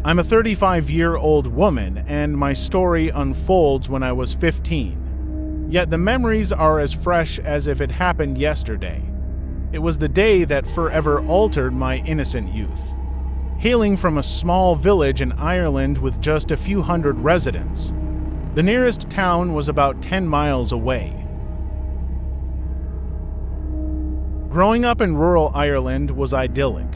I'm a 35-year-old woman, and my story unfolds when I was 15. Yet the memories are as fresh as if it happened yesterday. It was the day that forever altered my innocent youth. Hailing from a small village in Ireland with just a few hundred residents, the nearest town was about 10 miles away. Growing up in rural Ireland was idyllic.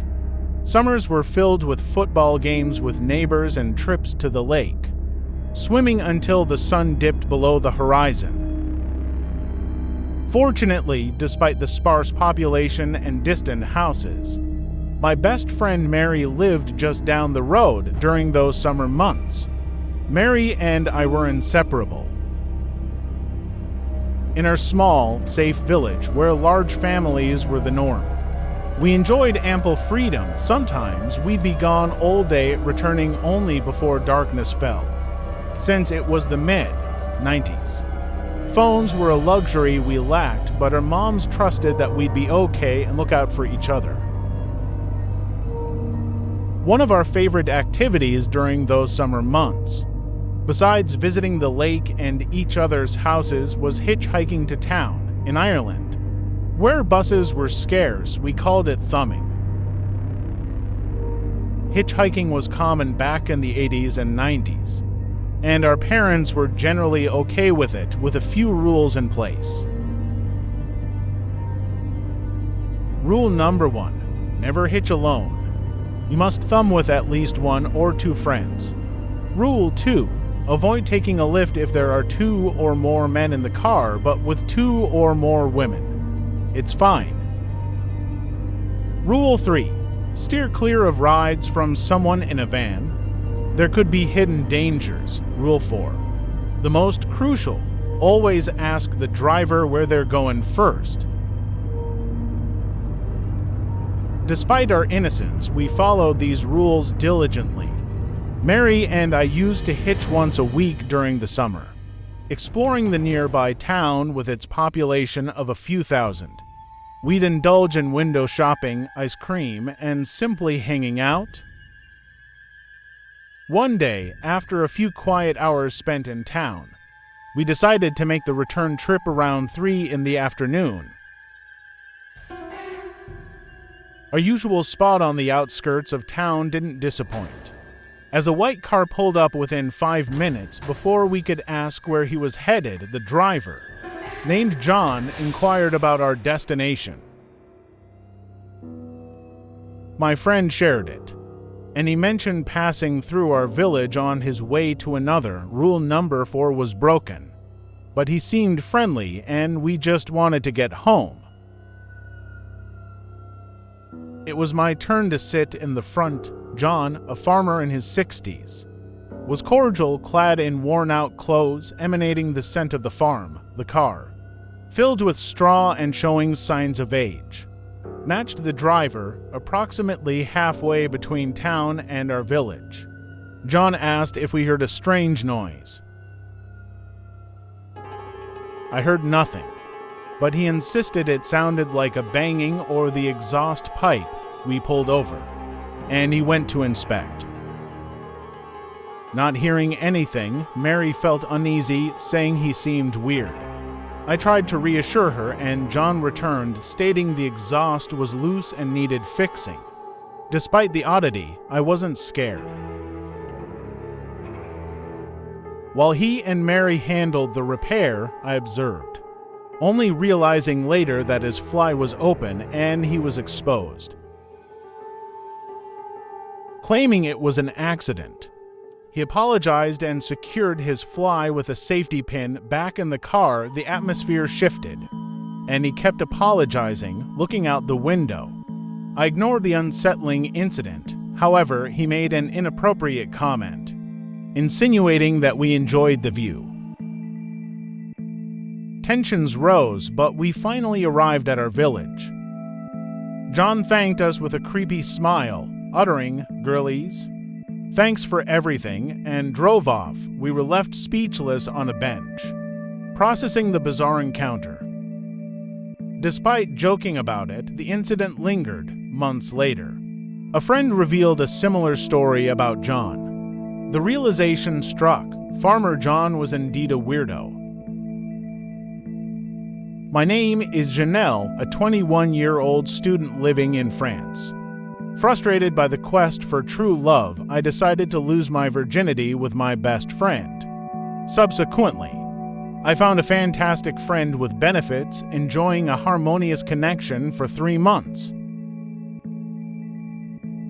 Summers were filled with football games with neighbors and trips to the lake, swimming until the sun dipped below the horizon. Fortunately, despite the sparse population and distant houses, my best friend Mary lived just down the road during those summer months. Mary and I were inseparable. In our small, safe village, where large families were the norm, we enjoyed ample freedom. Sometimes we'd be gone all day, returning only before darkness fell. Since it was the mid-90s, phones were a luxury we lacked, but our moms trusted that we'd be okay and look out for each other. One of our favorite activities during those summer months, besides visiting the lake and each other's houses, was hitchhiking to town in Ireland. Where buses were scarce, we called it thumbing. Hitchhiking was common back in the 80s and 90s, and our parents were generally okay with it, with a few rules in place. Rule number 1: never hitch alone. You must thumb with at least 1 or 2 friends. Rule 2: avoid taking a lift if there are 2 or more men in the car, but with 2 or more women, it's fine. Rule 3: steer clear of rides from someone in a van. There could be hidden dangers. Rule 4: the most crucial, always ask the driver where they're going first. Despite our innocence, we followed these rules diligently. Mary and I used to hitch once a week during the summer, exploring the nearby town with its population of a few thousand. We'd indulge in window shopping, ice cream, and simply hanging out. One day, after a few quiet hours spent in town, we decided to make the return trip around 3 in the afternoon. Our usual spot on the outskirts of town didn't disappoint, as a white car pulled up within 5 minutes. Before we could ask where he was headed, the driver, named John, inquired about our destination. My friend shared it, and he mentioned passing through our village on his way to another. Rule number 4 was broken, but he seemed friendly and we just wanted to get home. It was my turn to sit in the front. John, a farmer in his 60s, was cordial, clad in worn-out clothes emanating the scent of the farm. The car, filled with straw and showing signs of age, matched the driver, approximately halfway between town and our village. John asked if we heard a strange noise. I heard nothing, but he insisted it sounded like a banging or the exhaust pipe. We pulled over, and he went to inspect. Not hearing anything, Mary felt uneasy, saying he seemed weird. I tried to reassure her, and John returned, stating the exhaust was loose and needed fixing. Despite the oddity, I wasn't scared. While he and Mary handled the repair, I observed, only realizing later that his fly was open and he was exposed. Claiming it was an accident, he apologized and secured his fly with a safety pin back in the car. The atmosphere shifted, and he kept apologizing, looking out the window. I ignored the unsettling incident. However, he made an inappropriate comment, insinuating that we enjoyed the view. Tensions rose, but we finally arrived at our village. John thanked us with a creepy smile, uttering, "Girlies, thanks for everything," and drove off. We were left speechless on a bench, processing the bizarre encounter. Despite joking about it, the incident lingered months later. A friend revealed a similar story about John. The realization struck: Farmer John was indeed a weirdo. My name is Janelle, a 21-year-old student living in France. Frustrated by the quest for true love, I decided to lose my virginity with my best friend. Subsequently, I found a fantastic friend with benefits, enjoying a harmonious connection for 3 months.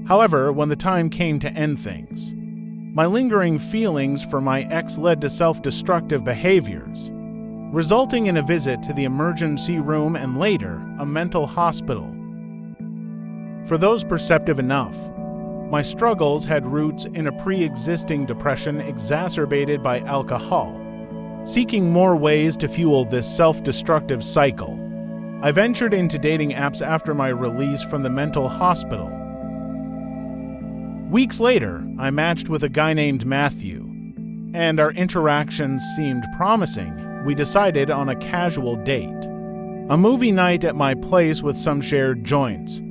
However, when the time came to end things, my lingering feelings for my ex led to self-destructive behaviors, resulting in a visit to the emergency room and later, a mental hospital. For those perceptive enough, my struggles had roots in a pre-existing depression exacerbated by alcohol. Seeking more ways to fuel this self-destructive cycle, I ventured into dating apps after my release from the mental hospital. Weeks later, I matched with a guy named Matthew, and our interactions seemed promising. We decided on a casual date, a movie night at my place with some shared joints.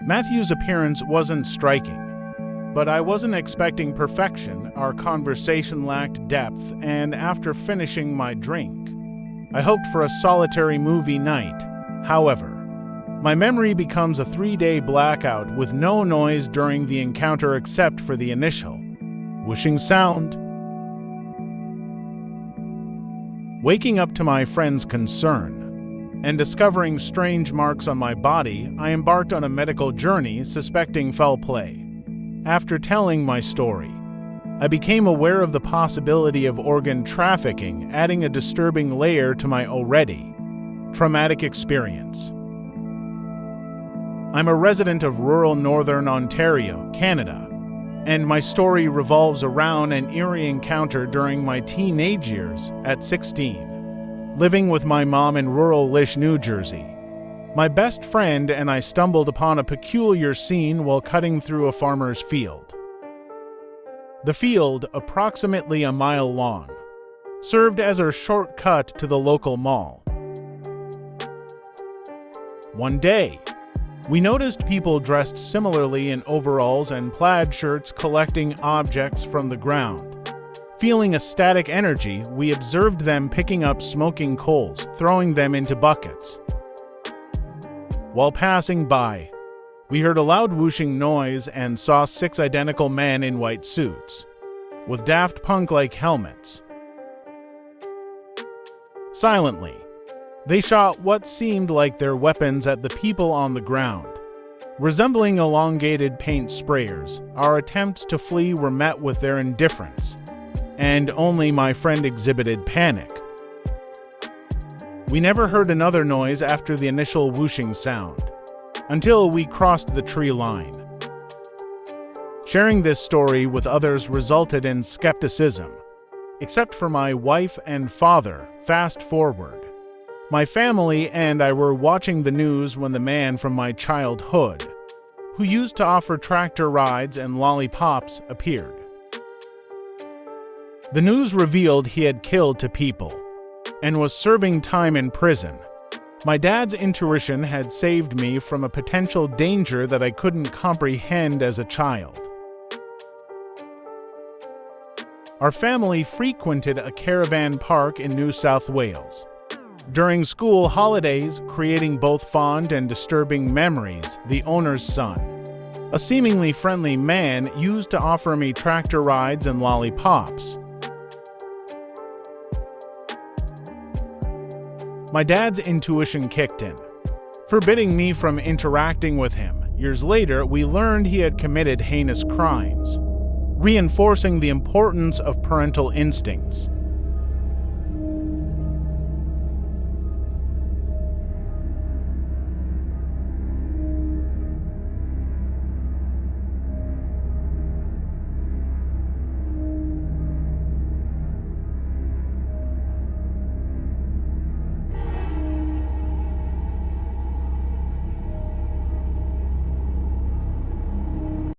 Matthew's appearance wasn't striking, but I wasn't expecting perfection. Our conversation lacked depth, and after finishing my drink, I hoped for a solitary movie night. However, my memory becomes a 3-day blackout with no noise during the encounter except for the initial whooshing sound. Waking up to my friend's concern and discovering strange marks on my body, I embarked on a medical journey suspecting foul play. After telling my story, I became aware of the possibility of organ trafficking, adding a disturbing layer to my already traumatic experience. I'm a resident of rural northern Ontario, Canada, and my story revolves around an eerie encounter during my teenage years at 16. Living with my mom in rural Lish, New Jersey, my best friend and I stumbled upon a peculiar scene while cutting through a farmer's field. The field, approximately a mile long, served as our shortcut to the local mall. One day, we noticed people dressed similarly in overalls and plaid shirts collecting objects from the ground. Feeling a static energy, we observed them picking up smoking coals, throwing them into buckets. While passing by, we heard a loud whooshing noise and saw 6 identical men in white suits, with Daft Punk-like helmets. Silently, they shot what seemed like their weapons at the people on the ground. Resembling elongated paint sprayers, our attempts to flee were met with their indifference, and only my friend exhibited panic. We never heard another noise after the initial whooshing sound, until we crossed the tree line. Sharing this story with others resulted in skepticism, except for my wife and father. Fast forward. My family and I were watching the news when the man from my childhood, who used to offer tractor rides and lollipops, appeared. The news revealed he had killed 2 people and was serving time in prison. My dad's intuition had saved me from a potential danger that I couldn't comprehend as a child. Our family frequented a caravan park in New South Wales during school holidays, creating both fond and disturbing memories. The owner's son, a seemingly friendly man, used to offer me tractor rides and lollipops. My dad's intuition kicked in, forbidding me from interacting with him. Years later, we learned he had committed heinous crimes, reinforcing the importance of parental instincts.